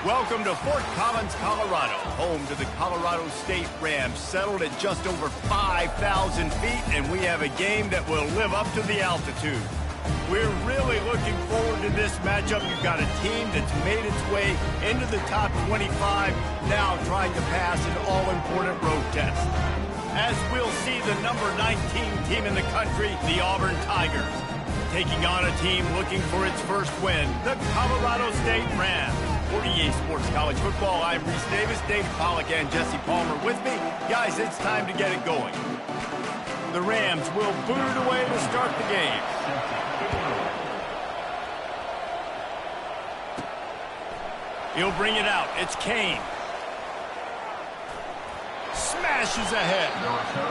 Welcome to Fort Collins, Colorado, home to the Colorado State Rams, settled at just over 5,000 feet, and we have a game that will live up to the altitude. We're really looking forward to this matchup. You've got a team that's made its way into the top 25, now trying to pass an all-important road test. As we'll see the number 19 team in the country, the Auburn Tigers, taking on a team looking for its first win, the Colorado State Rams. For EA Sports College Football, I'm Reese Davis, Dave Pollock, and Jesse Palmer with me. Guys, it's time to get it going. The Rams will boot it away to start the game. He'll bring it out. It's Kane. Smashes ahead.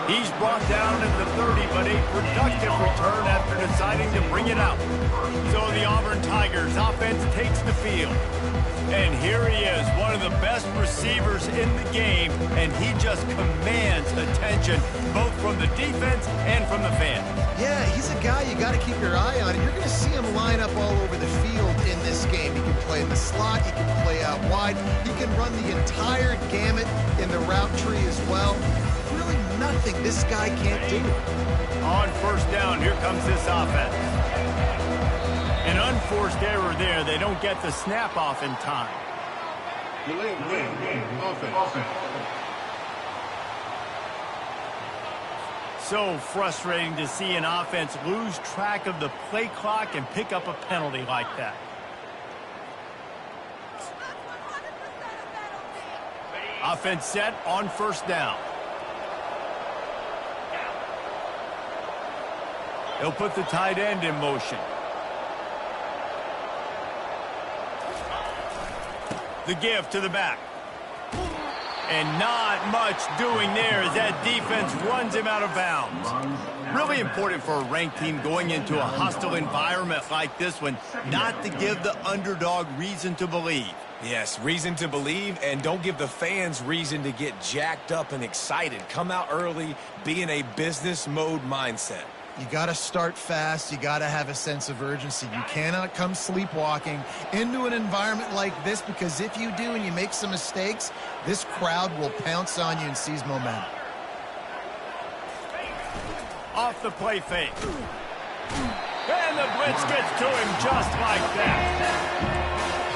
He's brought down at the 30, but a productive return after deciding to bring it out. So the Auburn Tigers offense takes the field. And here he is, one of the best receivers in the game, and he just commands attention, both from the defense and from the fans. Yeah, he's a guy you got to keep your eye on, and you're going to see him line up all over the field in this game. He can play in the slot, he can play out wide, he can run the entire gamut in the route tree as well. Really nothing this guy can't do. On first down, here comes this offense. An unforced error there. They don't get the snap off in time. So frustrating to see an offense lose track of the play clock and pick up a penalty like that. Offense set on first down. They'll put the tight end in motion. The give to the back. And not much doing there as that defense runs him out of bounds. Really important for a ranked team going into a hostile environment like this one, not to give the underdog reason to believe. Yes, reason to believe, and don't give the fans reason to get jacked up and excited. Come out early, be in a business mode mindset. You got to start fast. You got to have a sense of urgency. You cannot come sleepwalking into an environment like this, because if you do and you make some mistakes, this crowd will pounce on you and seize momentum. Off the play fake. And the blitz gets to him just like that.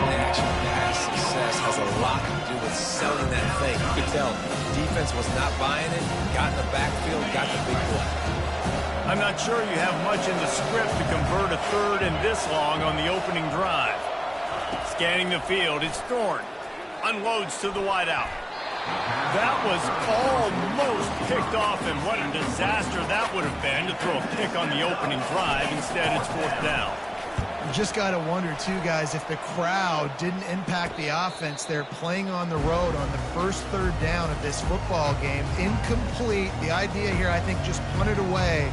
Action pass success has a lot to do with selling that fake. You could tell defense was not buying it, got in the backfield, got the big play. I'm not sure you have much in the script to convert a third and this long on the opening drive. Scanning the field, it's Thorne. Unloads to the wideout. That was almost picked off, and what a disaster that would have been to throw a pick on the opening drive. Instead, it's fourth down. You just got to wonder, too, guys, if the crowd didn't impact the offense. They're playing on the road on the first third down of this football game. Incomplete. The idea here, I think, just punt it away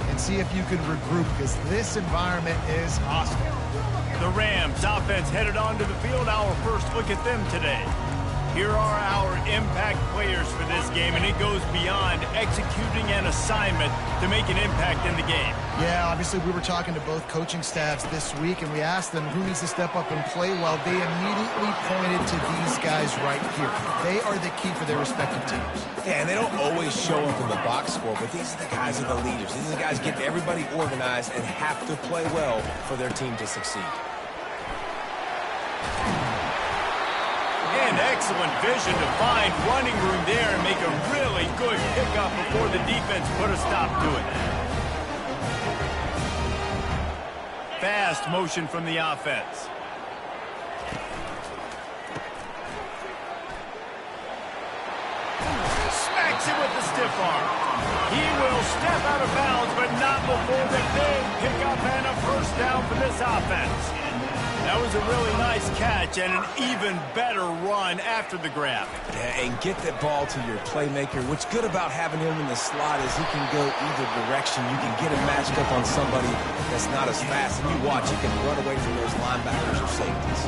and see if you can regroup, because this environment is hostile. The Rams offense headed onto the field. Our first look at them today. Here are our impact players for this game, and it goes beyond executing an assignment to make an impact in the game. Yeah, obviously we were talking to both coaching staffs this week, and we asked them who needs to step up and play well. They immediately pointed to these guys right here. They are the key for their respective teams. Yeah, and they don't always show up in the box score, but these are the guys that are the leaders. These are the guys getting everybody organized and have to play well for their team to succeed. And excellent vision to find running room there and make a really good pickup before the defense put a stop to it. Fast motion from the offense. Smacks it with the stiff arm. He will step out of bounds, but not before the big pickup and a first down for this offense. That was a really nice catch and an even better run after the grab. Yeah, and get that ball to your playmaker. What's good about having him in the slot is he can go either direction. You can get him matched up on somebody that's not as fast. And you watch, he can run away from those linebackers or safeties.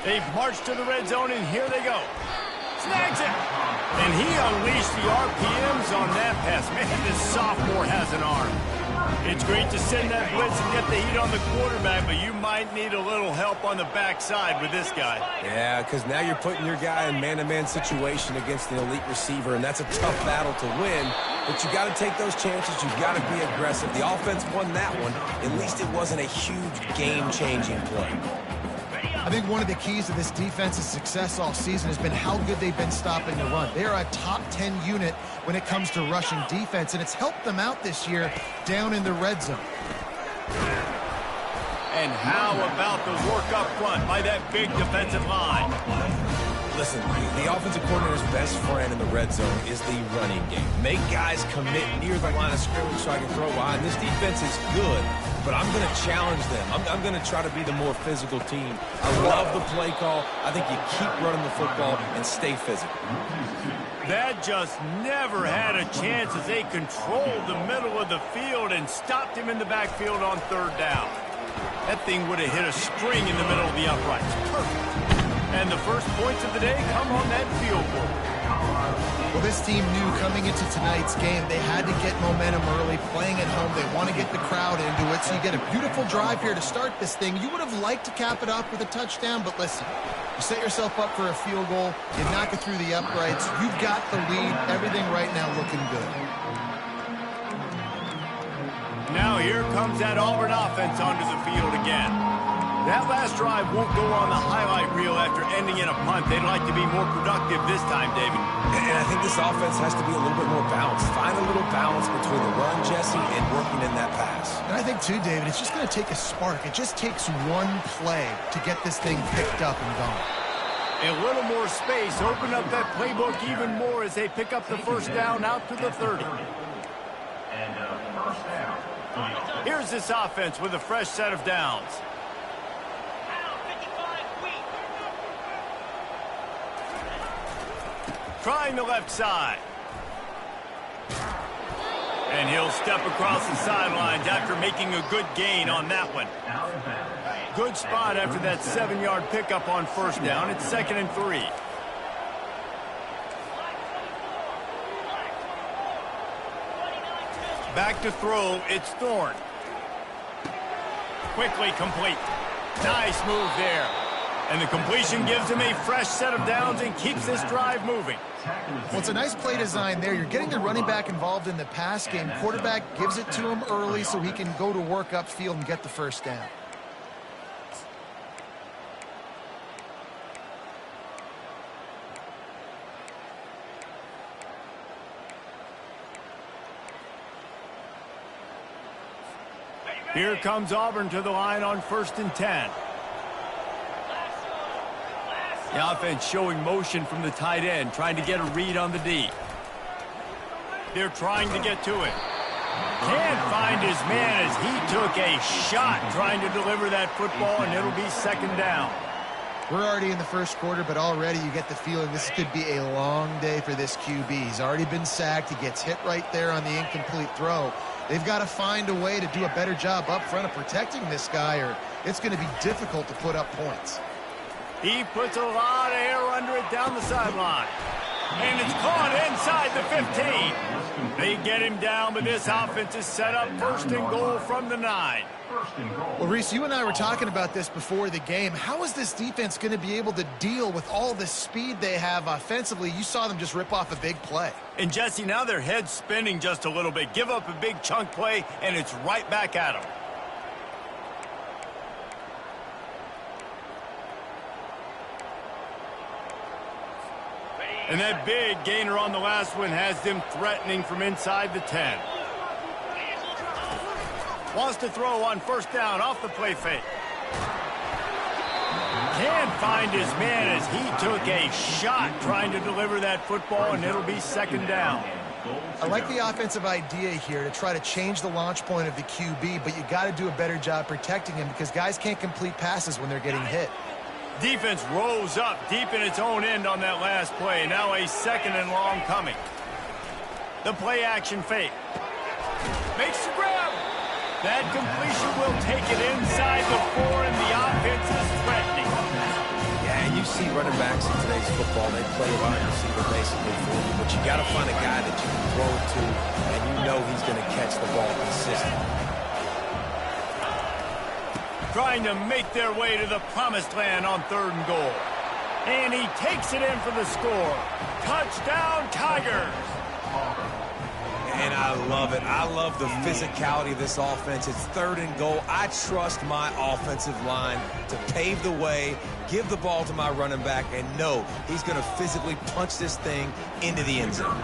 They've marched to the red zone, and here they go. Snags it. And he unleashed the RPMs on that pass. Man, this sophomore has an arm. It's great to send that blitz and get the heat on the quarterback, but you might need a little help on the backside with this guy. Yeah, because now you're putting your guy in man-to-man situation against an elite receiver, and that's a tough battle to win. But you got to take those chances. You've got to be aggressive. The offense won that one. At least it wasn't a huge game-changing play. I think one of the keys to this defense's success all season has been how good they've been stopping the run. They are a top 10 unit when it comes to rushing defense, and it's helped them out this year down in the red zone. And how about the work up front by that big defensive line? Listen, the offensive coordinator's best friend in the red zone is the running game. Make guys commit near the line of scrimmage so I can throw behind. This defense is good, but I'm going to challenge them. I'm going to try to be the more physical team. I love the play call. I think you keep running the football and stay physical. That just never had a chance as they controlled the middle of the field and stopped him in the backfield on third down. That thing would have hit a string in the middle of the uprights. Perfect. And the first points of the day come on that field goal. Well, this team knew coming into tonight's game they had to get momentum early, playing at home. They want to get the crowd into it, so you get a beautiful drive here to start this thing. You would have liked to cap it off with a touchdown, but listen, you set yourself up for a field goal, you knock it through the uprights, you've got the lead, everything right now looking good. Now here comes that Auburn offense onto the field again. That last drive won't go on the highlight reel after ending in a punt. They'd like to be more productive this time, David. And I think this offense has to be a little bit more balanced. Find a little balance between the run, Jesse, and working in that pass. And I think, too, David, it's just going to take a spark. It just takes one play to get this thing picked up and gone. A little more space. Open up that playbook even more as they pick up the first down out to the 30. Here's this offense with a fresh set of downs. Trying the left side. And he'll step across the sidelines after making a good gain on that one. Good spot after that 7-yard pickup on first down. It's 2nd and 3. Back to throw. It's Thorne. Quickly complete. Nice move there. And the completion gives him a fresh set of downs and keeps this drive moving. Well, it's a nice play design there. You're getting the running back involved in the pass game. Quarterback gives it to him early so he can go to work upfield and get the first down. Here comes Auburn to the line on 1st and 10. The offense showing motion from the tight end, trying to get a read on the D. They're trying to get to it. Can't find his man as he took a shot trying to deliver that football, and it'll be 2nd down. We're already in the first quarter, but already you get the feeling this could be a long day for this QB. He's already been sacked. He gets hit right there on the incomplete throw. They've got to find a way to do a better job up front of protecting this guy, or it's going to be difficult to put up points. He puts a lot of air under it down the sideline. And it's caught inside the 15. They get him down, but this offense is set up 1st and goal from the 9. Well, Reese, you and I were talking about this before the game. How is this defense going to be able to deal with all the speed they have offensively? You saw them just rip off a big play. And, Jesse, now their head's spinning just a little bit. Give up a big chunk play, and it's right back at them. And that big gainer on the last one has them threatening from inside the 10. Wants to throw on 1st down off the play fake. Can't find his man as he took a shot trying to deliver that football, and it'll be 2nd down. I like the offensive idea here to try to change the launch point of the QB, but you got to do a better job protecting him because guys can't complete passes when they're getting hit. Defense rose up deep in its own end on that last play. Now a 2nd and long coming. The play action fake. Makes the grab. That completion will take it inside the 4, and the offense is threatening. Yeah, and you see running backs in today's football, they play wide receiver basically for you, but you got to find a guy that you can throw it to, and you know he's going to catch the ball consistently. trying to make their way to the promised land on 3rd and goal. And he takes it in for the score. Touchdown, Tigers! And I love it. I love the physicality of this offense. It's 3rd and goal. I trust my offensive line to pave the way, give the ball to my running back, and know he's going to physically punch this thing into the end zone.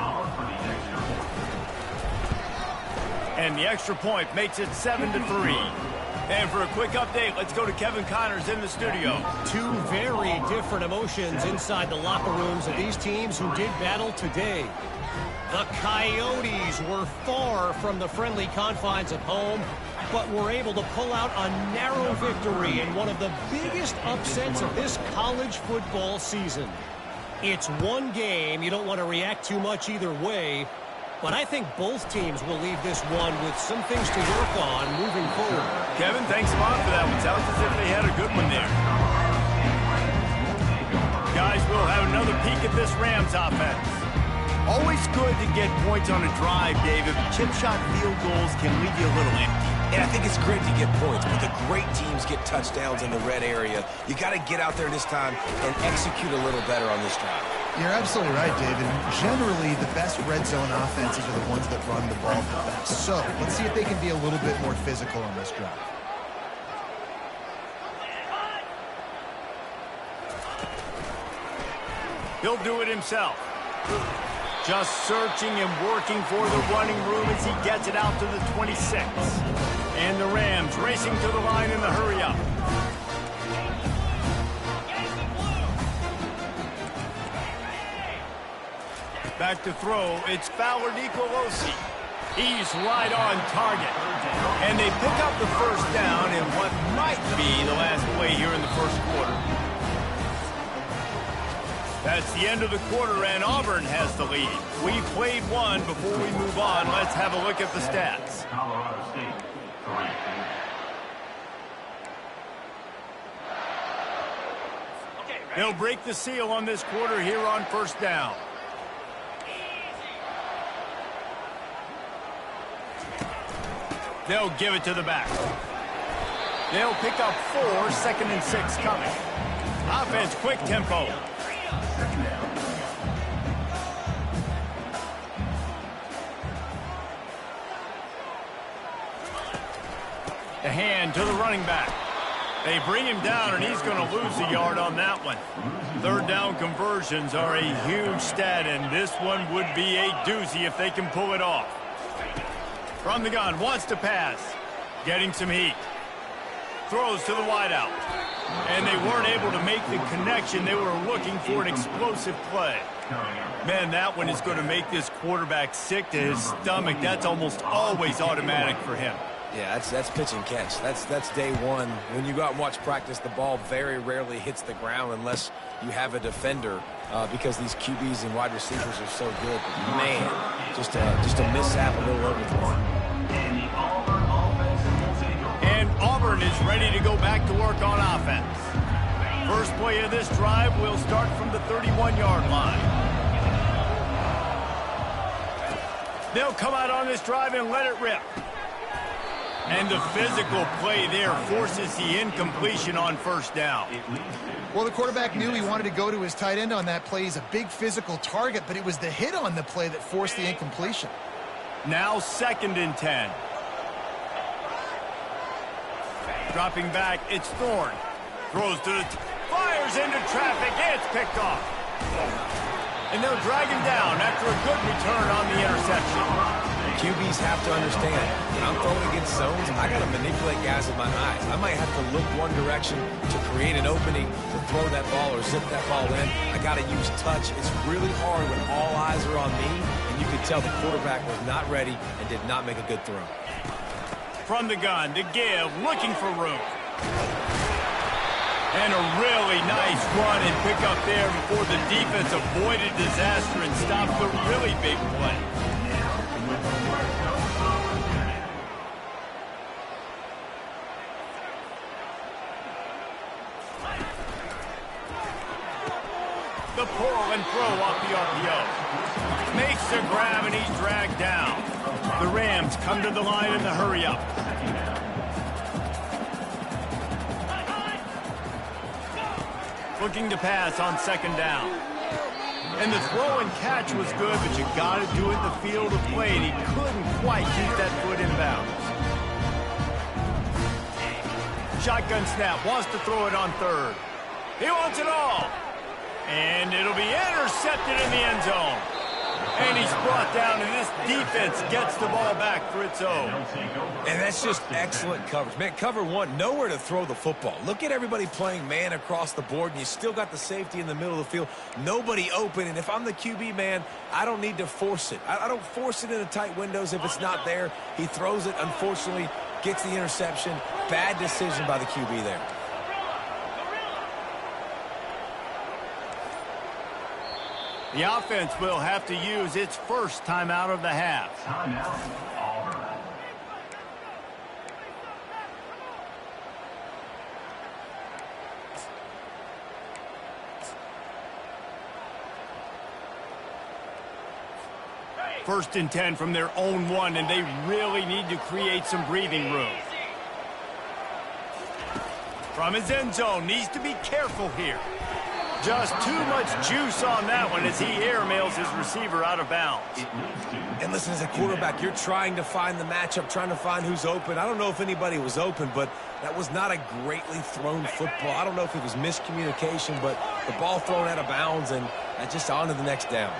And the extra point makes it 7-3. And for a quick update, let's go to Kevin Connors in the studio. Two very different emotions inside the locker rooms of these teams who did battle today. The Coyotes were far from the friendly confines of home, but were able to pull out a narrow victory in one of the biggest upsets of this college football season. It's one game. You don't want to react too much either way, but I think both teams will leave this one with some things to work on moving forward. Kevin, thanks a lot for that one. Sounds as if they had a good one there. Guys, we'll have another peek at this Rams offense. Always good to get points on a drive, David. Chip shot field goals can leave you a little empty. And I think it's great to get points, but the great teams get touchdowns in the red area. You got to get out there this time and execute a little better on this drive. You're absolutely right, David. Generally, the best red zone offenses are the ones that run the ball the best. So let's see if they can be a little bit more physical on this drive. He'll do it himself. Just searching and working for the running room as he gets it out to the 26. And the Rams racing to the line in the hurry-up. Back to throw, it's Fowler Nicolosi. He's right on target. And they pick up the first down in what might be the last play here in the first quarter. That's the end of the quarter, and Auburn has the lead. We played one. Before we move on, let's have a look at the stats. They'll break the seal on this quarter here on first down. They'll give it to the back. They'll pick up 4, 2nd and 6 coming. Offense, quick tempo. The hand to the running back. They bring him down, and he's going to lose a yard on that one. 3rd down conversions are a huge stat, and this one would be a doozy if they can pull it off. From the gun, wants to pass. Getting some heat. Throws to the wideout. And they weren't able to make the connection. They were looking for an explosive play. Man, that one is going to make this quarterback sick to his stomach. That's almost always automatic for him. Yeah, that's pitch and catch. That's day one. When you go out and watch practice, the ball very rarely hits the ground unless you have a defender because these QBs and wide receivers are so good. But man, just a mishap, a little overthrown. And Auburn is ready to go back to work on offense. First play of this drive will start from the 31-yard line. They'll come out on this drive and let it rip. And the physical play there forces the incompletion on first down. Well, the quarterback knew he wanted to go to his tight end on that play. He's a big physical target, but it was the hit on the play that forced the incompletion. Now 2nd and 10. Dropping back, it's Thorne. Throws to the... fires into traffic. It's picked off. And they'll drag him down after a good return on the interception. QBs have to understand, when I'm throwing against zones, I got to manipulate guys with my eyes. I might have to look one direction to create an opening to throw that ball or zip that ball in. I got to use touch. It's really hard when all eyes are on me, and you can tell the quarterback was not ready and did not make a good throw. From the gun to give, looking for room. And a really nice run and pick up there before the defense avoided disaster and stopped the really big play. The pull and throw off the RPO. Makes the grab and he's dragged down. The Rams come to the line in the hurry-up. looking to pass on second down. And the throw and catch was good, but you got to do it in the field of play, and he couldn't quite keep that foot in bounds. Shotgun snap, wants to throw it on third. He wants it all. And it'll be intercepted in the end zone. And he's brought down, and this defense gets the ball back for its own. And that's just excellent coverage. Man, cover one, nowhere to throw the football. Look at everybody playing man across the board, and you still got the safety in the middle of the field. Nobody open, and if I'm the QB, man, I don't need to force it. I don't force it into tight windows if it's not there. He throws it, unfortunately, gets the interception. Bad decision by the QB there. The offense will have to use its first timeout of the half. First and 10 from their own 1, and they really need to create some breathing room. From his end zone, needs to be careful here. Just too much juice on that one as he airmails his receiver out of bounds. And listen, as a quarterback, you're trying to find the matchup, trying to find who's open. I don't know if anybody was open, but that was not a greatly thrown football. I don't know if it was miscommunication, but the ball thrown out of bounds and just on to the next down.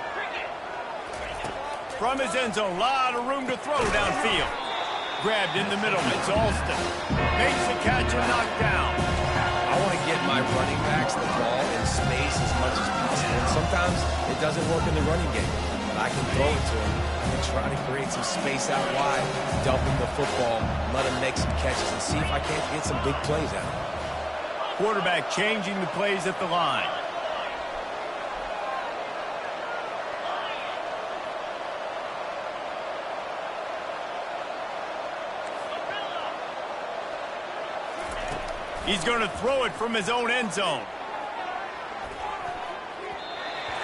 From his end zone, a lot of room to throw downfield. Grabbed in the middle, it's Alston. Makes the catch and knocked down. I want to get my running backs the ball in space as much as possible. And sometimes it doesn't work in the running game, but I can throw it to him and try to create some space out wide, dump him the football, let him make some catches, and see if I can't get some big plays out of him. Quarterback changing the plays at the line. He's going to throw it from his own end zone.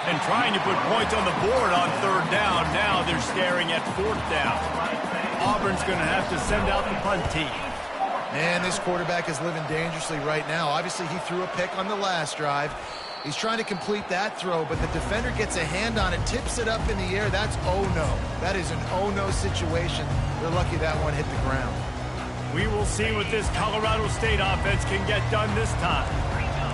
And trying to put points on the board on third down. Now they're staring at fourth down. Auburn's going to have to send out the punt team. Man, this quarterback is living dangerously right now. Obviously, he threw a pick on the last drive. He's trying to complete that throw, but the defender gets a hand on it, tips it up in the air. That's oh-no. That is an oh-no situation. They're lucky that one hit the ground. We will see what this Colorado State offense can get done this time.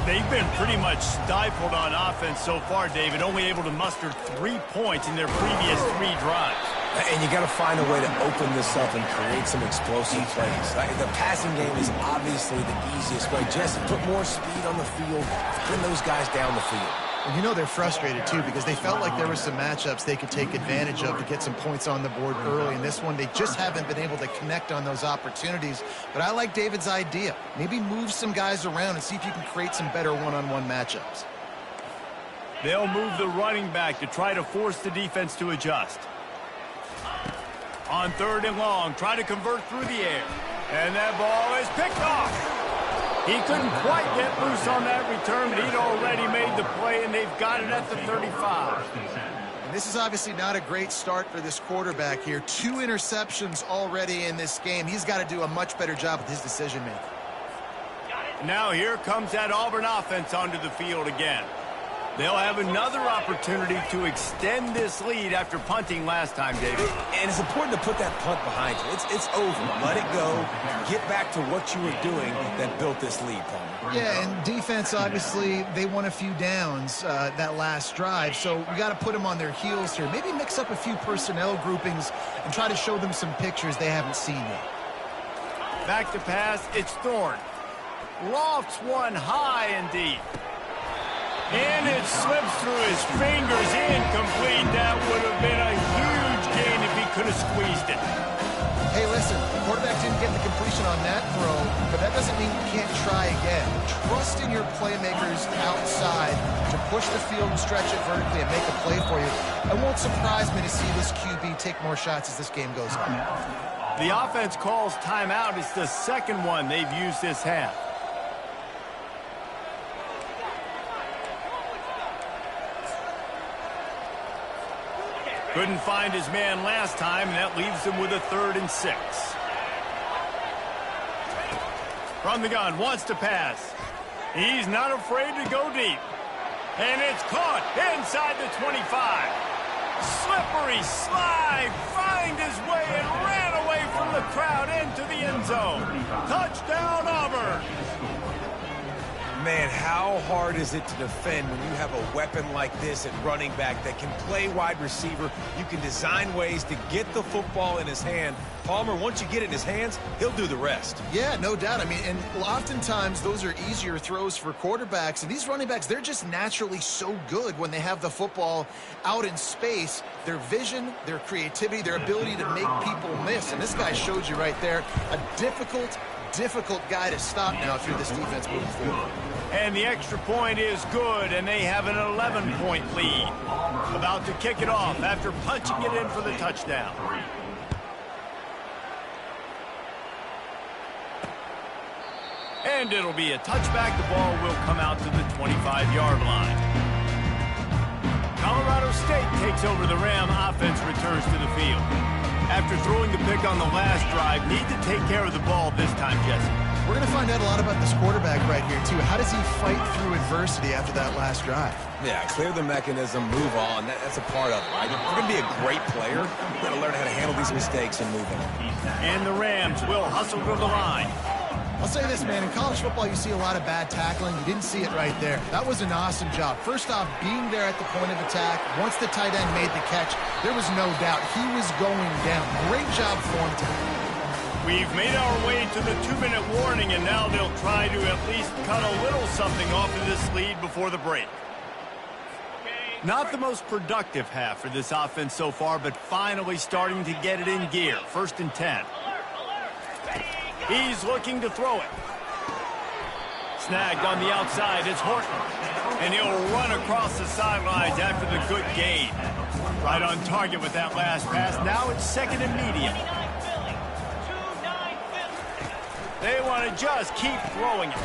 They've been pretty much stifled on offense so far, David, only able to muster 3 points in their previous 3 drives. And you got to find a way to open this up and create some explosive plays. The passing game is obviously the easiest way. Just put more speed on the field, bring those guys down the field. And you know they're frustrated, too, because they felt like there were some matchups they could take advantage of to get some points on the board early. In this one, they just haven't been able to connect on those opportunities. But I like David's idea. Maybe move some guys around and see if you can create some better one-on-one matchups. They'll move the running back to try to force the defense to adjust. On third and long, try to convert through the air. And that ball is picked off. He couldn't quite get loose on that return, but he'd already made the play, and they've got it at the 35. And this is obviously not a great start for this quarterback here. 2 interceptions already in this game. He's got to do a much better job with his decision-making. Now here comes that Auburn offense onto the field again. They'll have another opportunity to extend this lead after punting last time, David. And it's important to put that punt behind you. It's over. Let it go. Get back to what you were doing that built this lead, Palmer. Yeah, and defense, obviously, they won a few downs that last drive, so we got to put them on their heels here. Maybe mix up a few personnel groupings and try to show them some pictures they haven't seen yet. Back to pass, it's Thorne. Lofts one high and deep. And it slips through his fingers, incomplete. That would have been a huge gain if he could have squeezed it. Hey, listen, the quarterback didn't get the completion on that throw, but that doesn't mean you can't try again. Trust in your playmakers outside to push the field and stretch it vertically and make a play for you. It won't surprise me to see this QB take more shots as this game goes on. The offense calls timeout. It's the second one they've used this half. Couldn't find his man last time, and that leaves him with a 3rd and 6. From the gun, wants to pass. He's not afraid to go deep. And it's caught inside the 25. Slippery slide, find his way and ran away from the crowd into the end zone. Touchdown, Auburn. Man, how hard is it to defend when you have a weapon like this at running back that can play wide receiver? You can design ways to get the football in his hand. Palmer, once you get it in his hands, he'll do the rest. Yeah, no doubt. I mean, and oftentimes those are easier throws for quarterbacks. And these running backs, they're just naturally so good when they have the football out in space. Their vision, their creativity, their ability to make people miss. And this guy showed you right there, a difficult guy to stop now if you're this defense moving forward. And the extra point is good, and they have an 11-point lead. About to kick it off after punching it in for the touchdown. And it'll be a touchback. The ball will come out to the 25-yard line. Colorado State takes over the Ram. Offense returns to the field. After throwing the pick on the last drive, need to take care of the ball this time, Jesse. We're going to find out a lot about this quarterback right here, too. How does he fight through adversity after that last drive? Yeah, clear the mechanism, move on. That's a part of it, right? If you're going to be a great player, you've got to learn how to handle these mistakes and move on. And the Rams will hustle to the line. I'll say this, man. In college football, you see a lot of bad tackling. You didn't see it right there. That was an awesome job. First off, being there at the point of attack. Once the tight end made the catch, there was no doubt he was going down. Great job for him today. We've made our way to the 2-minute warning, and now they'll try to at least cut a little something off of this lead before the break. Not the most productive half for this offense so far, but finally starting to get it in gear. 1st and 10. He's looking to throw it. Snagged on the outside, it's Horton. And he'll run across the sidelines after the good gain. Right on target with that last pass. Now it's 2nd and medium. They want to just keep throwing it.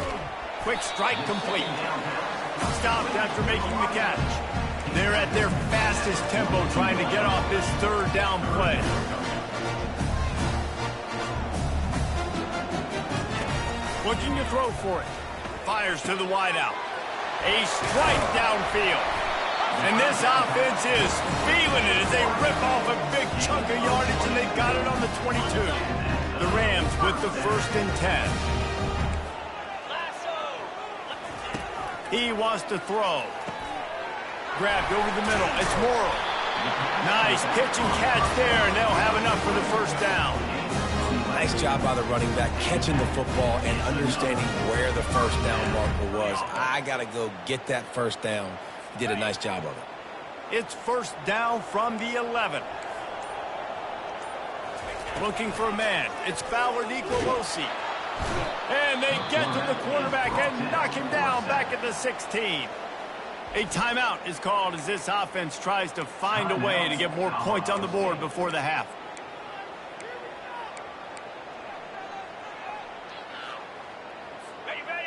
Quick strike complete. Stopped after making the catch. They're at their fastest tempo trying to get off this 3rd down play. Looking to throw for it. Fires to the wideout. A strike downfield. And this offense is feeling it as they rip off a big chunk of yardage, and they've got it on the 22. The Rams with the 1st and 10. He wants to throw. Grabbed over the middle. It's Morrow. Nice pitch and catch there, and they'll have enough for the 1st down. Nice job by the running back catching the football and understanding where the 1st down marker was. I got to go get that 1st down. He did a nice job of it. It's 1st down from the 11. Looking for a man. It's Fowler Nicolosi. And they get to the quarterback and knock him down back at the 16. A timeout is called as this offense tries to find a way to get more points on the board before the half.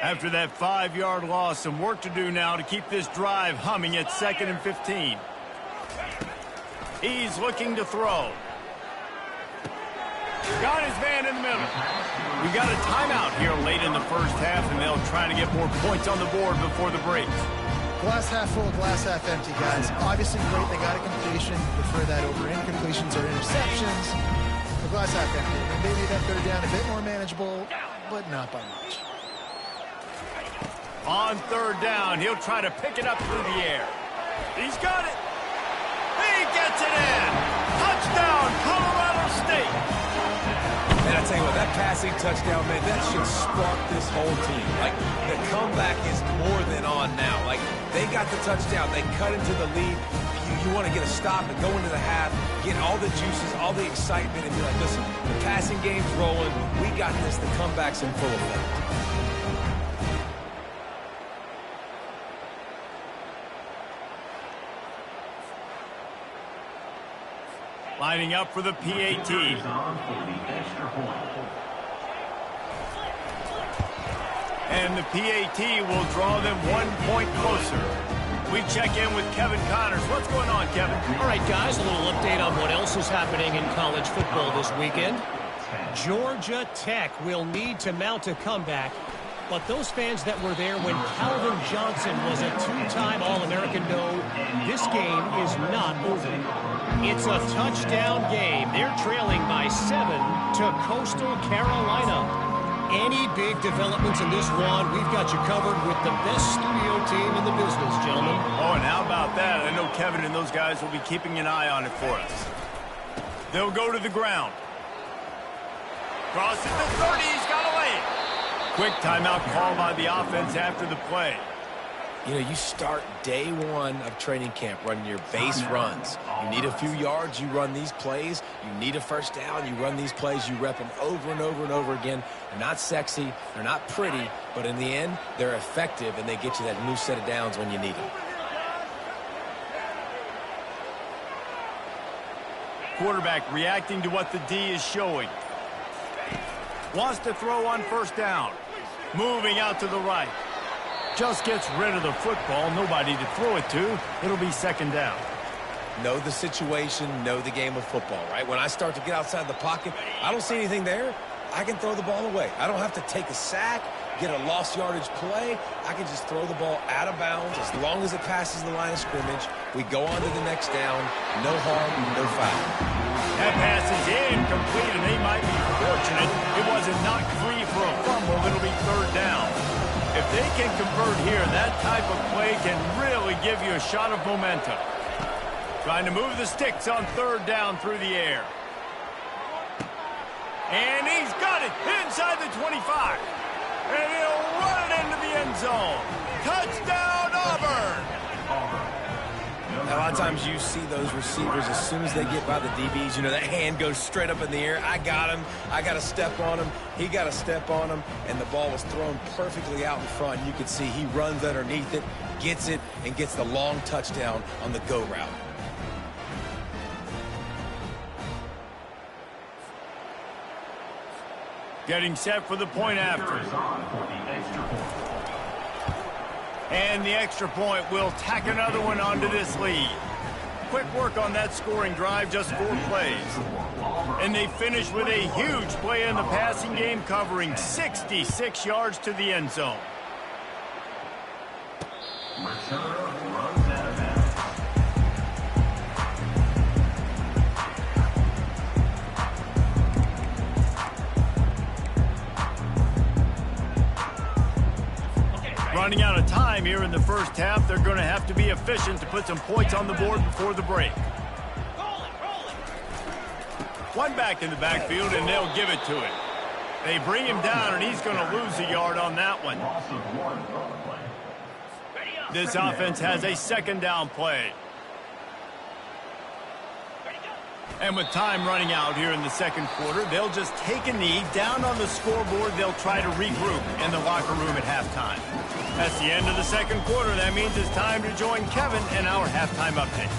After that 5-yard loss, some work to do now to keep this drive humming at 2nd and 15. He's looking to throw. Got his man in the middle. We got a timeout here late in the 1st half, and they'll try to get more points on the board before the break. Glass half full, glass half empty, guys. Obviously great, they got a completion. Prefer that over incompletions or interceptions. The glass half empty. They made that 3rd down a bit more manageable, but not by much. On 3rd down, he'll try to pick it up through the air. He's got it. He gets it in. Touchdown, Colorado State. And I tell you what, that passing touchdown, man, that should spark this whole team. Like, the comeback is more than on now. Like, they got the touchdown. They cut into the lead. You want to get a stop and go into the half, get all the juices, all the excitement, and be like, listen, the passing game's rolling. We got this. The comeback's in full effect. Lining up for the PAT. And the PAT will draw them 1 point closer. We check in with Kevin Connors. What's going on, Kevin? All right, guys, a little update on what else is happening in college football this weekend. Georgia Tech will need to mount a comeback But those fans that were there when Calvin Johnson was a two-time All-American know this game is not over. It's a touchdown game. They're trailing by 7 to Coastal Carolina. Any big developments in this one, we've got you covered with the best studio team in the business, gentlemen. Oh, and how about that? I know Kevin and those guys will be keeping an eye on it for us. They'll go to the ground. Crosses the 30. He's got a lane. Quick timeout call by the offense after the play. You know, you start day one of training camp running your base runs. You need a few yards, you run these plays. You need a first down, you run these plays. You rep them over and over and over again. They're not sexy, they're not pretty, but in the end, they're effective, and they get you that new set of downs when you need them. Quarterback reacting to what the D is showing. Wants to throw on first down. Moving out to the right. Just gets rid of the football. Nobody to throw it to. It'll be second down. Know the situation, know the game of football, right? When I start to get outside the pocket, I don't see anything there. I can throw the ball away. I don't have to take a sack, get a lost yardage play. I can just throw the ball out of bounds as long as it passes the line of scrimmage. We go on to the next down. No harm, no foul. That pass is incomplete, and they might be fortunate it wasn't knocked free for a fumble. It'll be third down. If they can convert here, that type of play can really give you a shot of momentum. Trying to move the sticks on third down through the air. And he's got it inside the 25. And he'll run it into the end zone. Touchdown, Auburn! Now, a lot of times you see those receivers, as soon as they get by the DBs, you know, that hand goes straight up in the air. I got him. I got to step on him. He got to step on him. And the ball was thrown perfectly out in front. You can see he runs underneath it, gets it, and gets the long touchdown on the go route. Getting set for the point after. And the extra point will tack another one onto this lead. Quick work on that scoring drive, just 4 plays. And they finish with a huge play in the passing game, covering 66 yards to the end zone. Running out of time here in the first half. They're going to have to be efficient to put some points on the board before the break. One back in the backfield, and they'll give it to him. They bring him down, and he's going to lose a yard on that one. This offense has a second down play. And with time running out here in the second quarter, they'll just take a knee. Down on the scoreboard, they'll try to regroup in the locker room at halftime. That's the end of the second quarter. That means it's time to join Kevin and our halftime update.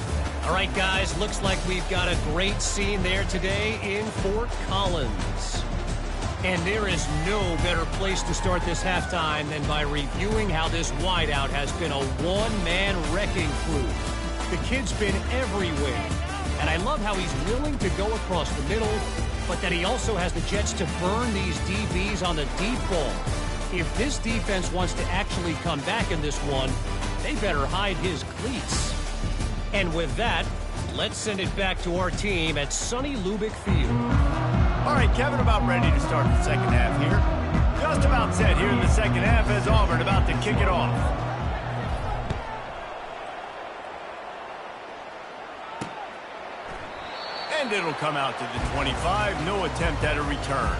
All right, guys, looks like we've got a great scene there today in Fort Collins. And there is no better place to start this halftime than by reviewing how this wideout has been a one-man wrecking crew. The kid's been everywhere. And I love how he's willing to go across the middle, but that he also has the jets to burn these DBs on the deep ball. If this defense wants to actually come back in this one, they better hide his cleats. And with that, let's send it back to our team at sunny Lubick Field. All right, Kevin, about ready to start the second half here. Just about set here in the second half as Auburn about to kick it off. And it'll come out to the 25. No attempt at a return.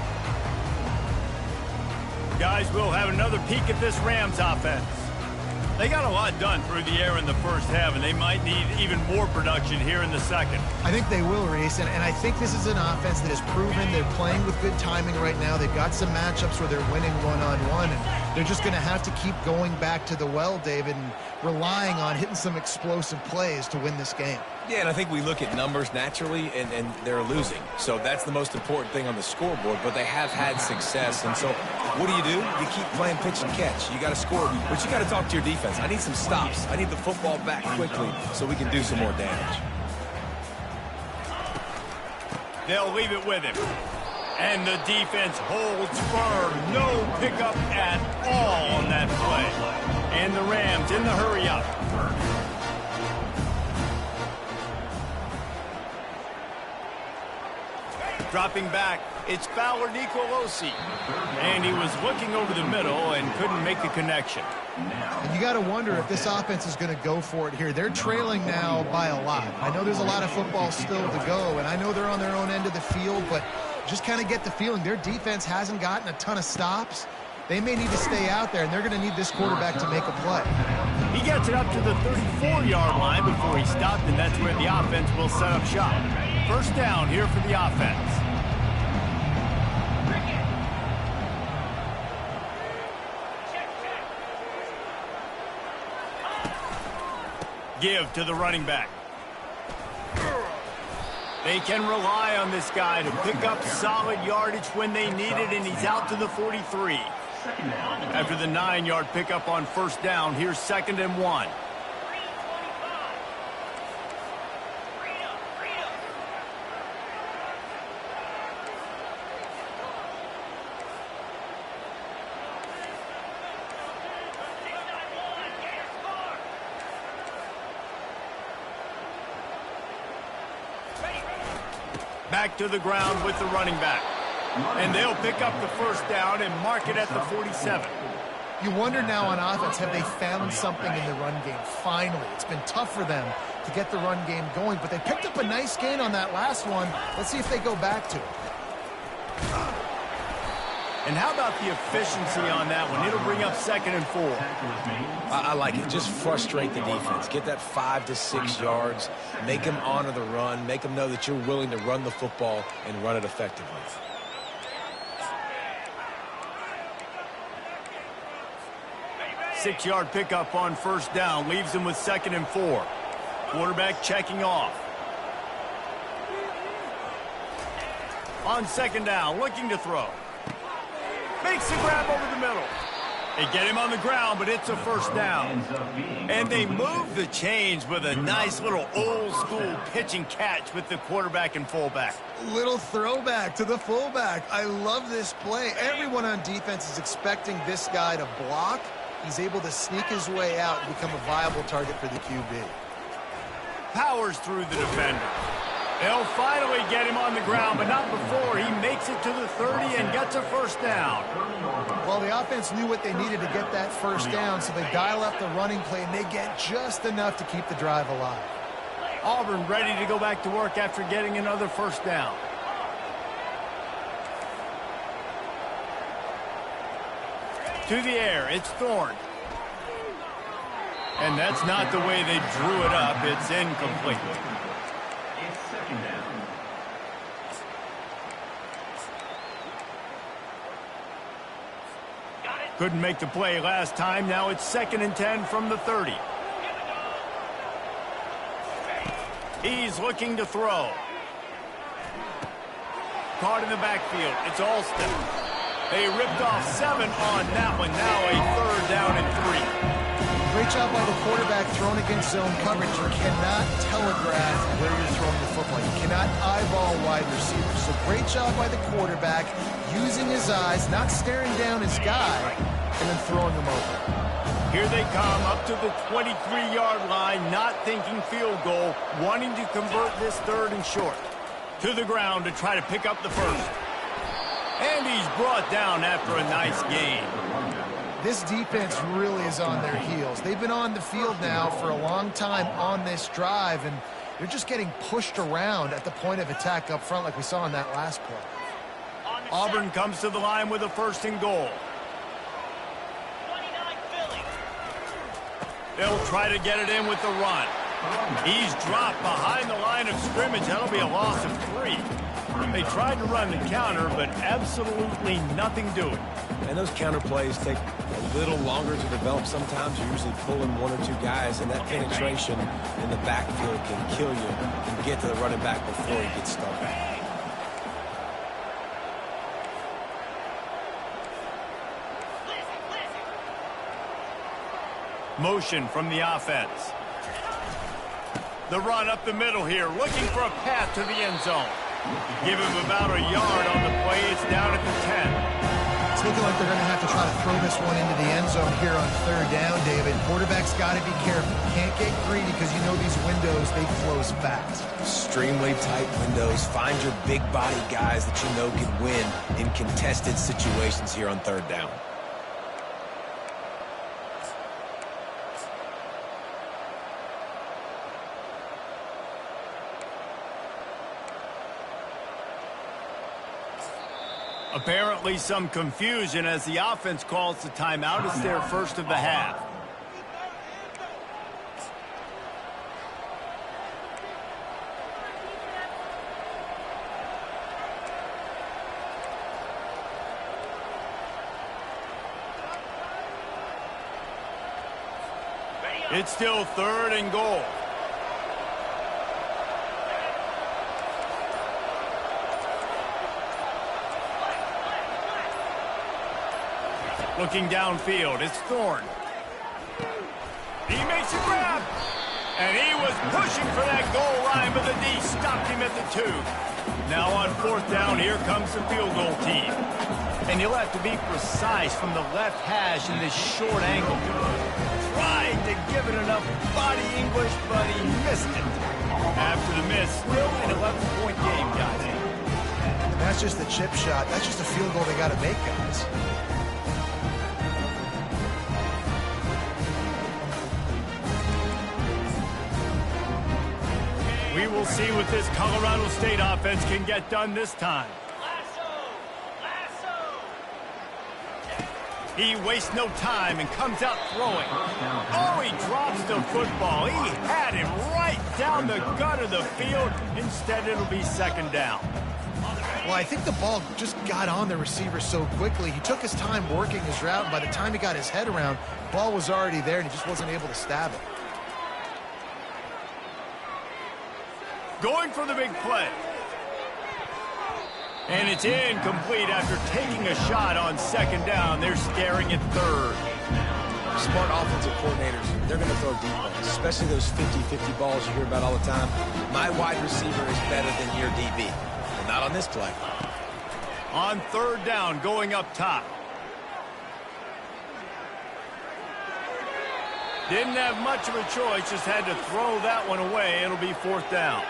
Guys, we'll have another peek at this Rams offense. They got a lot done through the air in the first half, and they might need even more production here in the second. I think they will, Reese, and I think this is an offense that has proven they're playing with good timing right now. They've got some matchups where they're winning one-on-one, and they're just going to have to keep going back to the well, David, and relying on hitting some explosive plays to win this game. Yeah, and I think we look at numbers naturally, and they're losing. So that's the most important thing on the scoreboard, but they have had success. And so what do? You keep playing pitch and catch. You got to score, but you got to talk to your defense. I need some stops. I need the football back quickly so we can do some more damage. They'll leave it with him. And the defense holds firm. No pickup at all on that play. And the Rams in the hurry-up. Dropping back, it's Fowler Nicolosi. And he was looking over the middle and couldn't make the connection. And you got to wonder if this offense is going to go for it here. They're trailing now by a lot. I know there's a lot of football still to go, and I know they're on their own end of the field, but just kind of get the feeling their defense hasn't gotten a ton of stops. They may need to stay out there, and they're going to need this quarterback to make a play. He gets it up to the 34-yard line before he stopped, and that's where the offense will set up shop. First down here for the offense. Give to the running back. They can rely on this guy to pick up solid yardage when they need it, and he's out to the 43. After the 9-yard pickup on first down, here's 2nd and 1. Back to the ground with the running back. And they'll pick up the first down and mark it at the 47. You wonder now on offense, have they found something in the run game? Finally, it's been tough for them to get the run game going, but they picked up a nice gain on that last one. Let's see if they go back to it. And how about the efficiency on that one? It'll bring up 2nd and 4. I like it. Just frustrate the defense. Get that 5 to 6 yards. Make them honor the run. Make them know that you're willing to run the football and run it effectively. Six-yard pickup on first down. Leaves them with 2nd and 4. Quarterback checking off. On 2nd down, looking to throw. Makes the grab over the middle. They get him on the ground, but it's a first down. And they move the chains with a nice little old-school pitch and catch with the quarterback and fullback. Little throwback to the fullback. I love this play. Everyone on defense is expecting this guy to block. He's able to sneak his way out and become a viable target for the QB. Powers through the defender. They'll finally get him on the ground, but not before he makes it to the 30 and gets a first down. Well, the offense knew what they needed to get that first down, so they dial up the running play, and they get just enough to keep the drive alive. Auburn ready to go back to work after getting another first down. To the air, it's Thorne. And that's not the way they drew it up. It's incomplete. Couldn't make the play last time. Now it's 2nd and 10 from the 30. He's looking to throw. Caught in the backfield. It's Alston. They ripped off 7 on that one. Now a 3rd down and 3. Great job by the quarterback throwing against zone coverage. You cannot telegraph where you're throwing the football. You cannot eyeball wide receivers. So great job by the quarterback using his eyes, not staring down his guy, and then throwing him over. Here they come up to the 23-yard line, not thinking field goal, wanting to convert this 3rd and short. To the ground to try to pick up the first. And he's brought down after a nice gain. This defense really is on their heels. They've been on the field now for a long time on this drive, and they're just getting pushed around at the point of attack up front like we saw in that last play. Auburn comes to the line with a 1st and goal. They'll try to get it in with the run. He's dropped behind the line of scrimmage. That'll be a loss of 3. They tried to run the counter, but absolutely nothing doing. And those counter plays take a little longer to develop sometimes. You're usually pulling 1 or 2 guys, and that penetration in the backfield can kill you and get to the running back before he gets started. Motion from the offense. The run up the middle here, looking for a path to the end zone. Give him about a yard on the play. It's down at the 10. It's looking like they're going to have to try to throw this one into the end zone here on third down, David. Quarterback's got to be careful. Can't get greedy because you know these windows, they close fast. Extremely tight windows. Find your big body guys that you know can win in contested situations here on third down. Apparently some confusion as the offense calls the timeout. It's their first of the half. It's still third and goal. Looking downfield, it's Thorne. He makes a grab. And he was pushing for that goal line, but the D stopped him at the 2. Now on fourth down, here comes the field goal team. And you'll have to be precise from the left hash in this short angle. Tried to give it enough body English, but he missed it. After the miss, still an 11-point game, guys. That's just the chip shot. That's just a field goal they got to make, guys. We will see what this Colorado State offense can get done this time. He wastes no time and comes out throwing. Oh, he drops the football. He had him right down the gut of the field. Instead, it'll be second down. Well, I think the ball just got on the receiver so quickly. He took his time working his route, and by the time he got his head around, the ball was already there, and he just wasn't able to stab it. Going for the big play. And it's incomplete after taking a shot on second down. They're staring at third. Smart offensive coordinators, they're going to throw deep balls, especially those 50-50 balls you hear about all the time. My wide receiver is better than your DB. But not on this play. On third down, going up top. Didn't have much of a choice, just had to throw that one away. It'll be fourth down.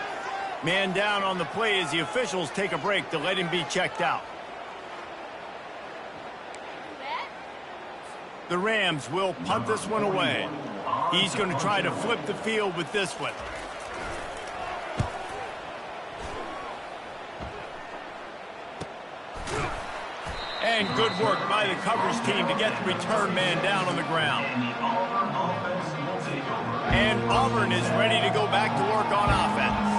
Man down on the play as the officials take a break to let him be checked out. The Rams will punt this one away. He's going to try to flip the field with this one. And good work by the coverage team to get the return man down on the ground. And Auburn is ready to go back to work on offense.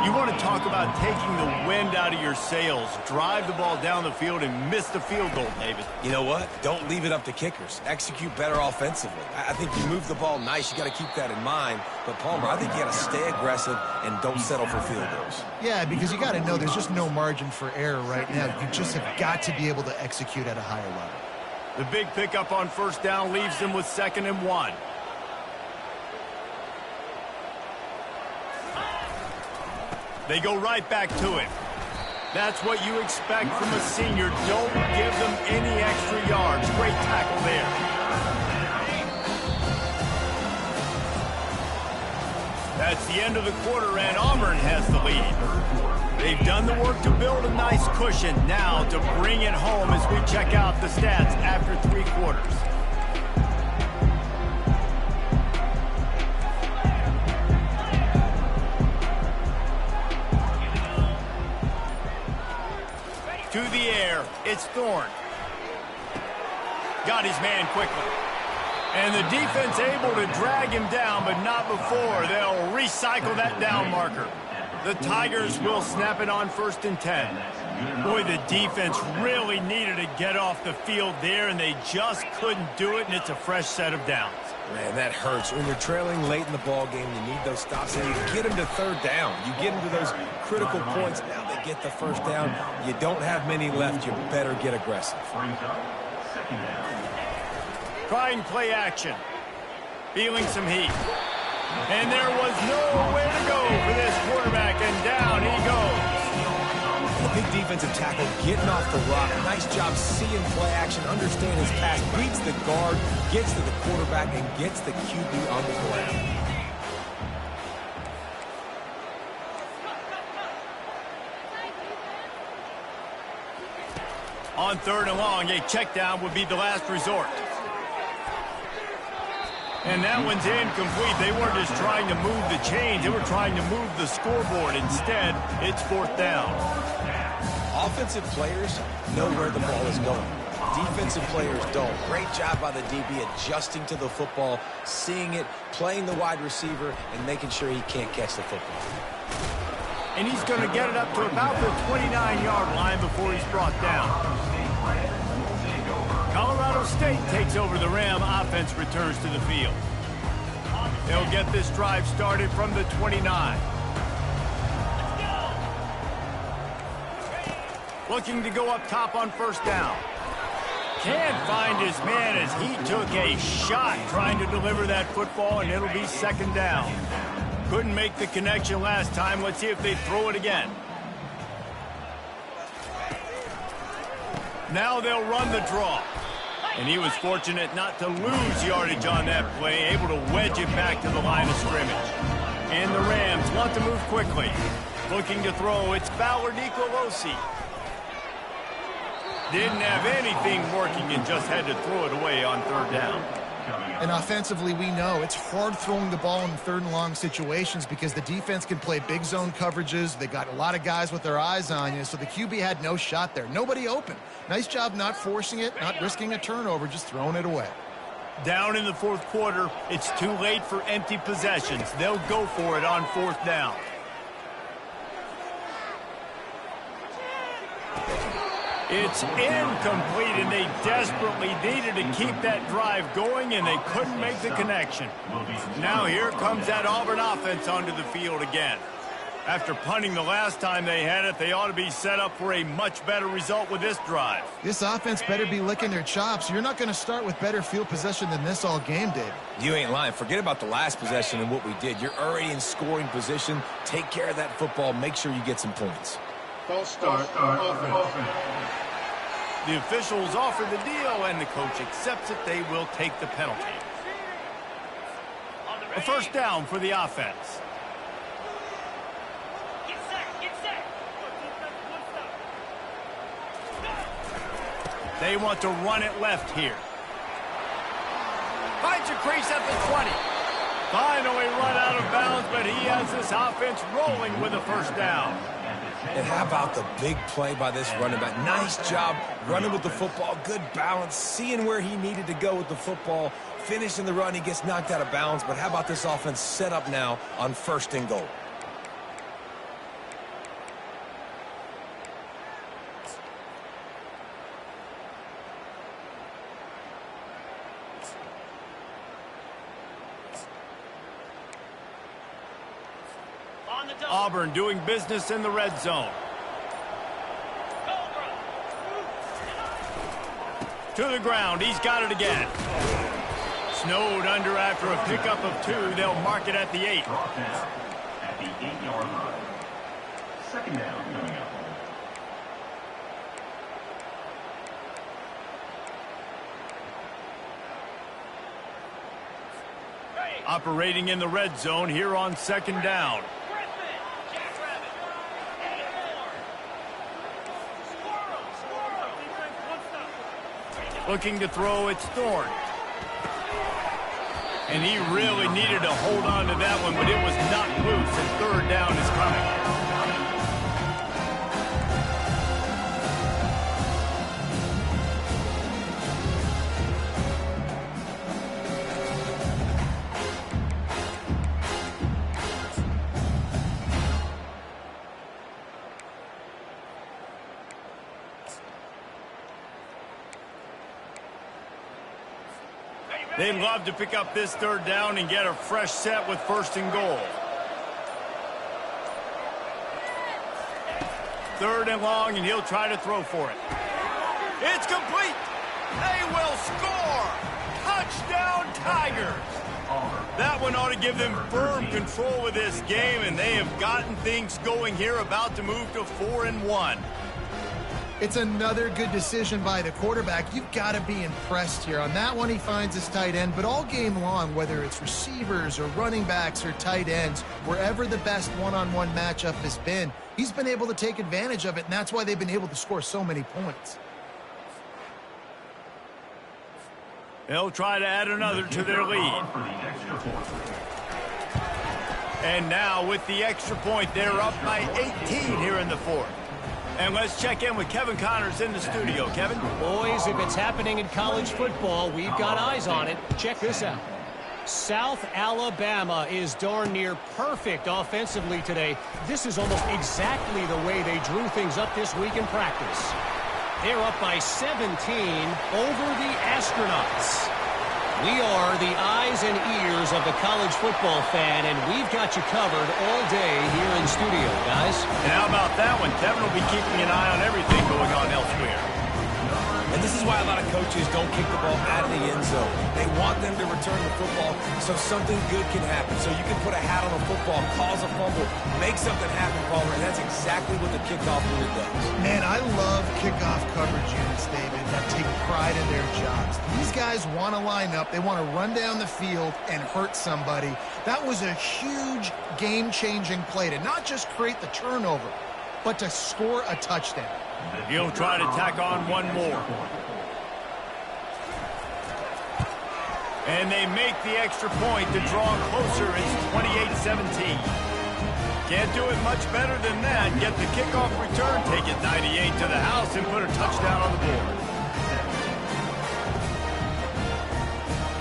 You want to talk about taking the wind out of your sails. Drive the ball down the field and miss the field goal, David. You know what? Don't leave it up to kickers. Execute better offensively. I think you move the ball nice. You got to keep that in mind. But, Palmer, I think you got to stay aggressive and don't settle for field goals. Yeah, because you got to know there's just no margin for error right now. You just have got to be able to execute at a higher level. The big pickup on first down leaves them with 2nd and 1. They go right back to him. That's what you expect from a senior. Don't give them any extra yards. Great tackle there. That's the end of the quarter, and Auburn has the lead. They've done the work to build a nice cushion. Now to bring it home as we check out the stats after 3 quarters. To the air, it's Thorne. Got his man quickly. And the defense able to drag him down, but not before. They'll recycle that down marker. The Tigers will snap it on 1st and 10. Boy, the defense really needed to get off the field there, and they just couldn't do it, and it's a fresh set of downs. Man, that hurts. When you're trailing late in the ball game, you need those stops, and you get them to third down. You get them to those critical points. Now they get the first down. You don't have many left. You better get aggressive. Trying play action. Feeling some heat. And there was nowhere to go for this quarterback, and down he goes. defensive tackle getting off the rock. Nice job seeing play action, understanding his pass, beats the guard, gets to the quarterback, and gets the QB on the ground. On 3rd and long, a check down would be the last resort. And that one's incomplete. They weren't just trying to move the chains. They were trying to move the scoreboard. Instead, it's 4th down. Offensive players know where the ball is going. Defensive players don't. Great job by the DB adjusting to the football, seeing it, playing the wide receiver, and making sure he can't catch the football. And he's going to get it up to about the 29-yard line before he's brought down. Colorado State takes over the Ram. Offense returns to the field. They'll get this drive started from the 29. Looking to go up top on 1st down. Can't find his man as he took a shot trying to deliver that football, and it'll be 2nd down. Couldn't make the connection last time. Let's see if they throw it again. Now they'll run the draw. And he was fortunate not to lose yardage on that play, able to wedge it back to the line of scrimmage. And the Rams want to move quickly. Looking to throw, it's Ballard Nicolosi. Didn't have anything working and just had to throw it away on 3rd down. And offensively, we know it's hard throwing the ball in 3rd and long situations because the defense can play big zone coverages. They got a lot of guys with their eyes on you, so the QB had no shot there. Nobody open. Nice job not forcing it, not risking a turnover, just throwing it away. Down in the 4th quarter, it's too late for empty possessions. They'll go for it on 4th down. It's incomplete, and they desperately needed to keep that drive going, and they couldn't make the connection. Now here comes that Auburn offense onto the field again. After punting the last time they had it, they ought to be set up for a much better result with this drive. This offense better be licking their chops. You're not going to start with better field possession than this all game, Dave. You ain't lying. Forget about the last possession and what we did. You're already in scoring position. Take care of that football. Make sure you get some points. False start offense. The officials offer the deal, and the coach accepts it. They will take the penalty. A 1st down for the offense. They want to run it left here. Finds a crease at the 20. Finally run out of bounds, but he has this offense rolling with a 1st down. And how about the big play by this running back? Nice job running with the football. Good balance, seeing where he needed to go with the football. Finishing the run, he gets knocked out of bounds. But how about this offense set up now on 1st and goal? Auburn doing business in the red zone. To the ground. He's got it again. Snowed under after a pickup of 2. They'll mark it at the 8. At the 8-yard line. 2nd down coming up. Operating in the red zone here on 2nd down. Looking to throw, it's Thorne. And he really needed to hold on to that one, but it was not loose, and 3rd down is coming. They'd love to pick up this 3rd down and get a fresh set with 1st and goal. 3rd and long, and he'll try to throw for it. It's complete. They will score. Touchdown, Tigers. That one ought to give them firm control of this game, and they have gotten things going here, about to move to 4-1. It's another good decision by the quarterback. You've got to be impressed here. On that one, he finds his tight end, but all game long, whether it's receivers or running backs or tight ends, wherever the best one-on-one matchup has been, he's been able to take advantage of it, and that's why they've been able to score so many points. They'll try to add another to their lead. And now with the extra point, they're up by 18 here in the fourth. And let's check in with Kevin Connors in the studio. Kevin? Boys, if it's happening in college football, we've got eyes on it. Check this out. South Alabama is darn near perfect offensively today. This is almost exactly the way they drew things up this week in practice. They're up by 17 over the Astronauts. We are the eyes and ears of the college football fan, and we've got you covered all day here in studio, guys. And how about that one? Kevin will be keeping an eye on everything going on elsewhere. And this is why a lot of coaches don't kick the ball out of the end zone. They want them to return the football so something good can happen. So you can put a hat on a football, cause a fumble, make something happen, Palmer, and that's exactly what the kickoff unit does. Man, I love kickoff coverage units, David, that take pride in their jobs. These guys want to line up. They want to run down the field and hurt somebody. That was a huge game-changing play to not just create the turnover, but to score a touchdown. He'll try to tack on one more. And they make the extra point to draw closer. It's 28-17. Can't do it much better than that. Get the kickoff return, take it 98 to the house, and put a touchdown on the board.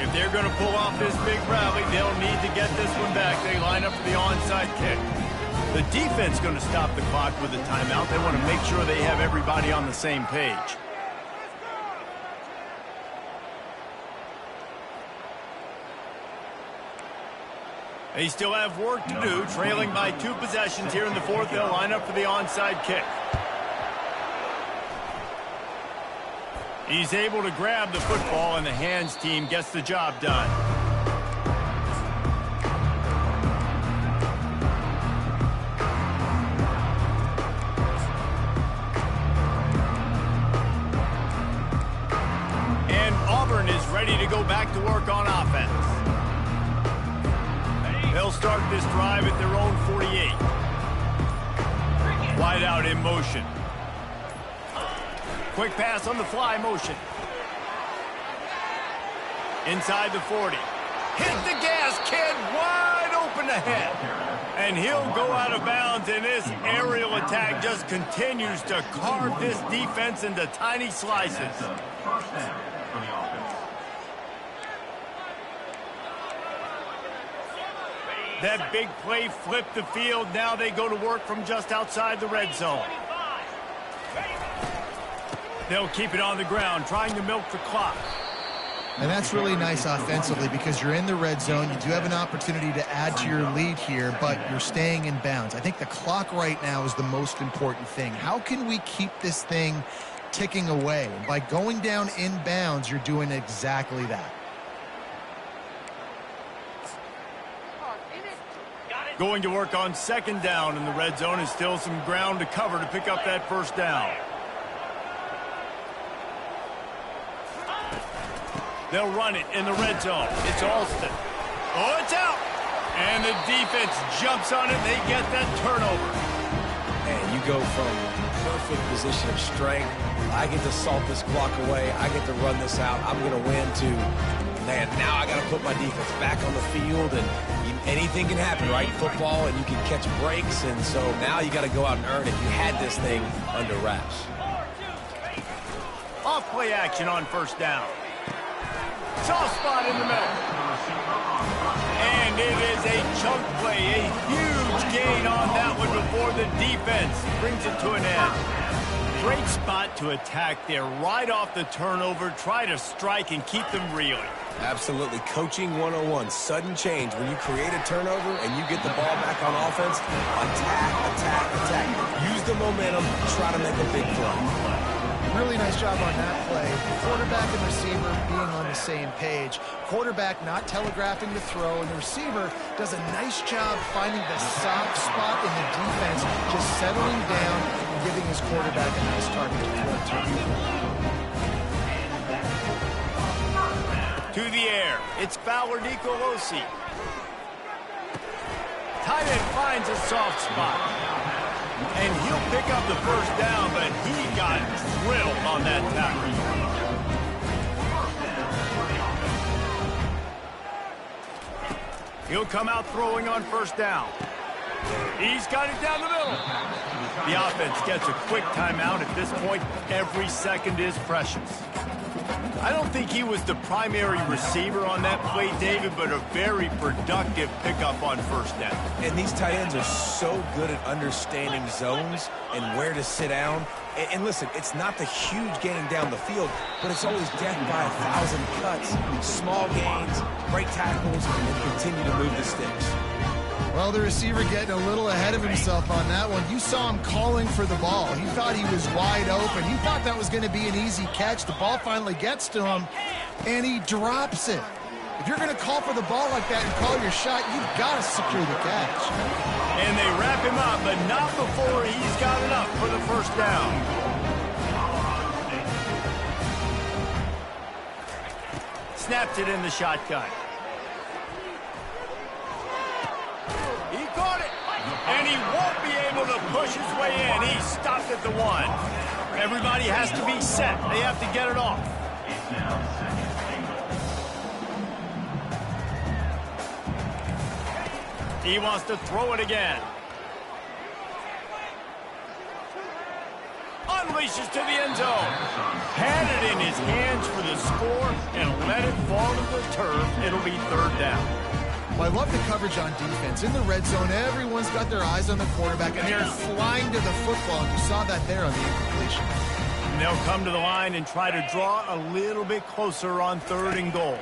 If they're going to pull off this big rally, they'll need to get this one back. They line up for the onside kick. The defense going to stop the clock with a timeout. They want to make sure they have everybody on the same page. They still have work to do, trailing by 2 possessions here in the fourth. They'll line up for the onside kick. He's able to grab the football, and the hands team gets the job done. Is ready to go back to work on offense. They'll start this drive at their own 48. Wide out in motion. Quick pass on the fly motion. Inside the 40. Hit the gas, kid, wide open ahead. And he'll go out of bounds, and this aerial attack just continues to carve this defense into tiny slices. That big play flipped the field. Now they go to work from just outside the red zone. They'll keep it on the ground, trying to milk the clock. And that's really nice offensively because you're in the red zone. You do have an opportunity to add to your lead here, but you're staying in bounds. I think the clock right now is the most important thing. How can we keep this thing ticking away? And by going down in bounds, you're doing exactly that. Going to work on second down in the red zone, is still some ground to cover to pick up that first down. They'll run it in the red zone. It's Alston. Oh, it's out. And the defense jumps on it. They get that turnover. And you go from perfect position of strength. I get to salt this clock away. I get to run this out. I'm going to win to, man, now I got to put my defense back on the field, and anything can happen, right? Football, and you can catch breaks, and so now you got to go out and earn it. You had this thing under wraps. Off play action on first down. Soft spot in the middle. And it is a chunk play, a huge gain on that one before the defense brings it to an end. Great spot to attack there, right off the turnover, try to strike and keep them reeling. Absolutely. Coaching 101. Sudden change. When you create a turnover and you get the ball back on offense, attack, attack, attack. Use the momentum. Try to make a big play. Really nice job on that play. Quarterback and receiver being on the same page. Quarterback not telegraphing the throw, and the receiver does a nice job finding the soft spot in the defense, just settling down and giving his quarterback a nice target to throw to. To the air, it's Fowler Nicolosi. Tight end finds a soft spot. And he'll pick up the first down, but he got drilled on that tackle. He'll come out throwing on first down. He's got it down the middle. The offense gets a quick timeout. At this point, every second is precious. I don't think he was the primary receiver on that play, David, but a very productive pickup on first down. And these tight ends are so good at understanding zones and where to sit down. And listen, it's not the huge gaining down the field, but it's always death by 1,000 cuts, small gains, great tackles, and continue to move the sticks. Well, the receiver getting a little ahead of himself on that one. You saw him calling for the ball. He thought he was wide open. He thought that was going to be an easy catch. The ball finally gets to him, and he drops it. If you're going to call for the ball like that and call your shot, you've got to secure the catch. And they wrap him up, but not before he's got it up for the first down. Snapped it in the shotgun. He caught it, and he won't be able to push his way in. He stopped at the 1. Everybody has to be set. They have to get it off. He wants to throw it again. Unleashes to the end zone. Had it in his hands for the score and let it fall to the turf. It'll be third down. Well, I love the coverage on defense. In the red zone, everyone's got their eyes on the quarterback, and they're flying to the football. And you saw that there on the incompletion. And they'll come to the line and try to draw a little bit closer on 3rd and goal.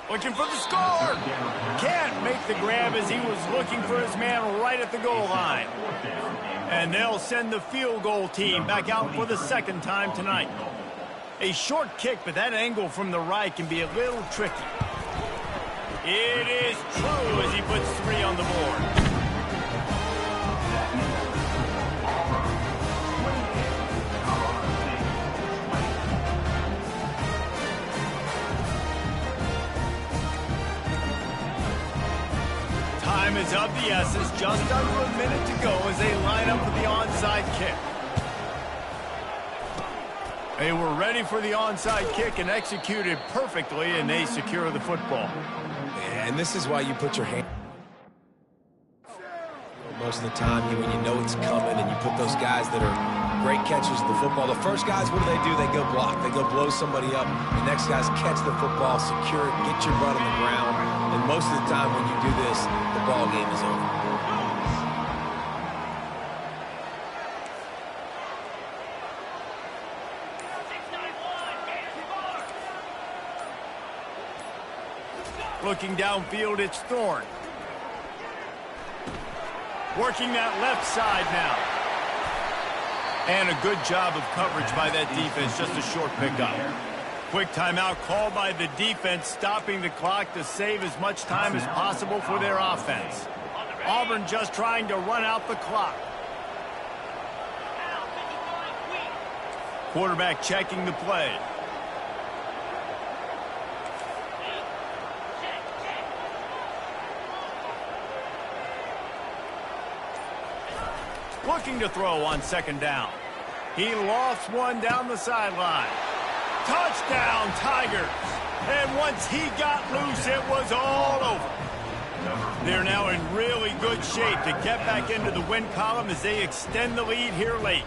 Looking for the score. Can't make the grab as he was looking for his man right at the goal line. And they'll send the field goal team back out for the second time tonight. A short kick, but that angle from the right can be a little tricky. It is true as he puts 3 on the board. Time is of the essence, just under a minute to go as they line up for the onside kick. They were ready for the onside kick and executed perfectly, and they secure the football. And this is why you put your hand. Most of the time, when you know it's coming and you put those guys that are great catchers of the football, the first guys, what do? They go block. They go blow somebody up. The next guys catch the football, secure it, get your butt on the ground. And most of the time when you do this, the ball game is over. Looking downfield, it's Thorne. Working that left side now. And a good job of coverage by that defense, just a short pickup. Quick timeout called by the defense, stopping the clock to save as much time as possible for their offense. Auburn just trying to run out the clock. Quarterback checking the play. Looking to throw on 2nd down. He lost one down the sideline. Touchdown, Tigers. And once he got loose, it was all over. They're now in really good shape to get back into the win column as they extend the lead here late.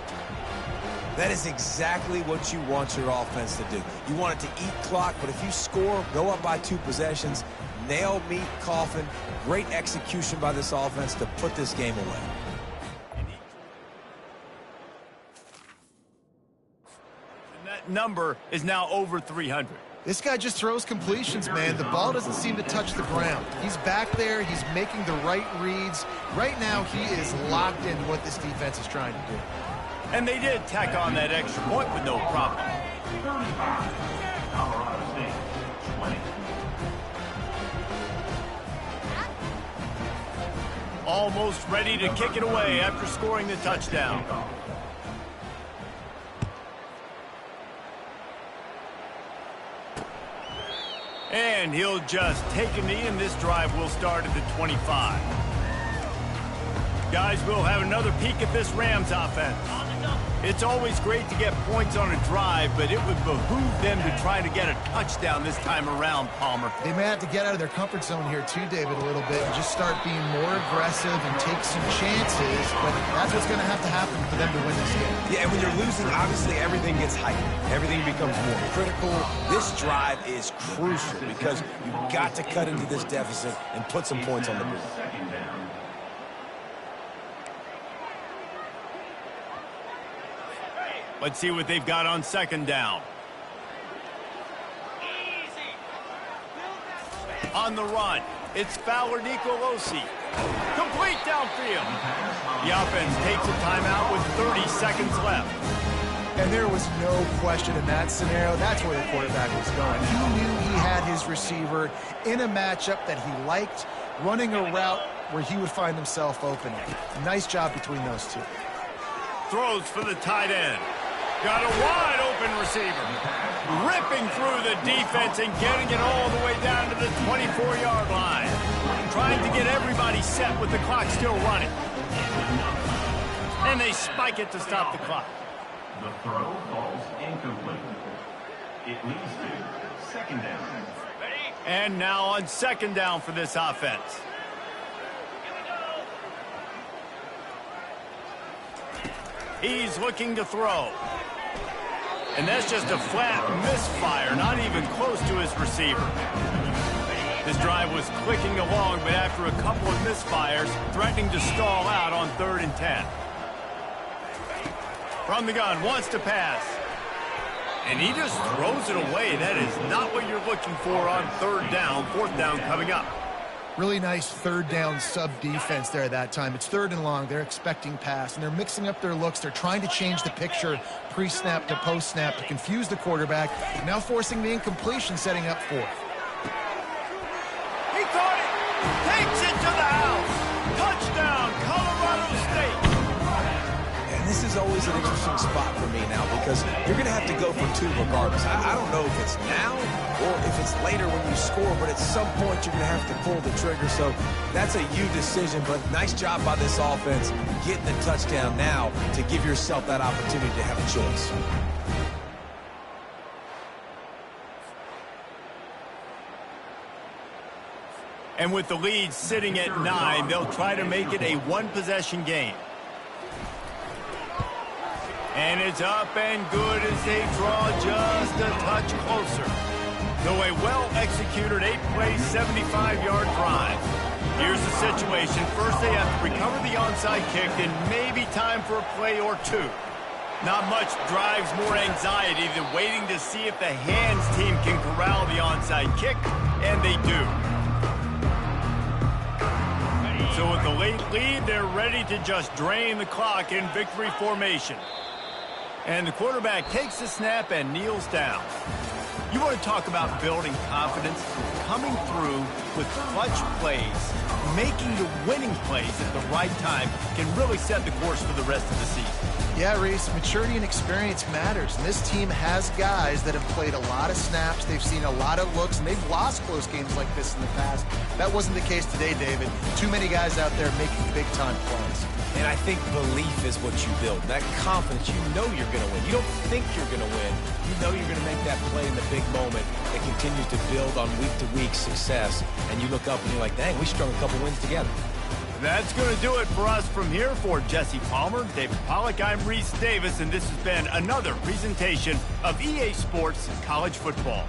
That is exactly what you want your offense to do. You want it to eat clock, but if you score, go up by 2 possessions, nail, meet, coffin, great execution by this offense to put this game away. Number is now over 300. This guy just throws completions, man. The ball doesn't seem to touch the ground. He's back there. He's making the right reads. Right now, he is locked into what this defense is trying to do. And they did tack on that extra point with no problem. 35. Colorado State, 20. Almost ready to kick it away after scoring the touchdown. And he'll just take a knee, and this drive will start at the 25. Guys, we'll have another peek at this Rams offense. It's always great to get points on a drive, but it would behoove them to try to get a touchdown this time around, Palmer. They may have to get out of their comfort zone here too, David, a little bit, and just start being more aggressive and take some chances, but that's what's going to happen for them to win this game. Yeah, and when you're losing, obviously everything gets heightened. Everything becomes more critical. This drive is crucial because you've got to cut into this deficit and put some points on the board. Second down. Let's see what they've got on second down. On the run, it's Fowler Nicolosi. Complete downfield. The offense takes a timeout with 30 seconds left. And there was no question in that scenario. That's where the quarterback was going. He knew he had his receiver in a matchup that he liked, running a route where he would find himself open. Nice job between those two. Throws for the tight end. Got a wide open receiver. Ripping through the defense and getting it all the way down to the 24-yard line. Trying to get everybody set with the clock still running. And they spike it to stop the clock. The throw falls incomplete. It leads to second down. And now on second down for this offense. He's looking to throw. And that's just a flat misfire, not even close to his receiver. This drive was clicking along, but after a couple of misfires, threatening to stall out on 3rd and 10. From the gun, wants to pass. And he just throws it away. That is not what you're looking for on 3rd down, 4th down coming up. Really nice 3rd down sub-defense there that time. It's 3rd and long. They're expecting pass, and they're mixing up their looks. They're trying to change the picture pre-snap to post-snap to confuse the quarterback, now forcing the incompletion, setting up 4th. He caught it! Takes it to the house! Touchdown, Colorado State! And this is always an interesting spot for me now because you're going to have to go for 2 regardless. I don't know if it's now or if it's later when you score, but at some point you're going to have to pull the trigger. So that's a you decision, but nice job by this offense getting the touchdown now to give yourself that opportunity to have a choice. And with the lead sitting at 9, they'll try to make it a one-possession game. And it's up and good as they draw just a touch closer. Though a well-executed 8-play, 75-yard drive. Here's the situation. First, they have to recover the onside kick and maybe time for a play or 2. Not much drives more anxiety than waiting to see if the hands team can corral the onside kick, and they do. So with the late lead, they're ready to just drain the clock in victory formation. And the quarterback takes the snap and kneels down. You want to talk about building confidence? Coming through with clutch plays, making the winning plays at the right time can really set the course for the rest of the season. Yeah, Reese, maturity and experience matters. And this team has guys that have played a lot of snaps. They've seen a lot of looks, and they've lost close games like this in the past. That wasn't the case today, David. Too many guys out there making big-time plays. And I think belief is what you build. That confidence, you know you're going to win. You don't think you're going to win. You know you're going to make that play in the big moment that continues to build on week-to-week success. And you look up and you're like, dang, we strung a couple wins together. That's going to do it for us from here. For Jesse Palmer, David Pollack, I'm Reese Davis, and this has been another presentation of EA Sports College Football.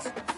yards.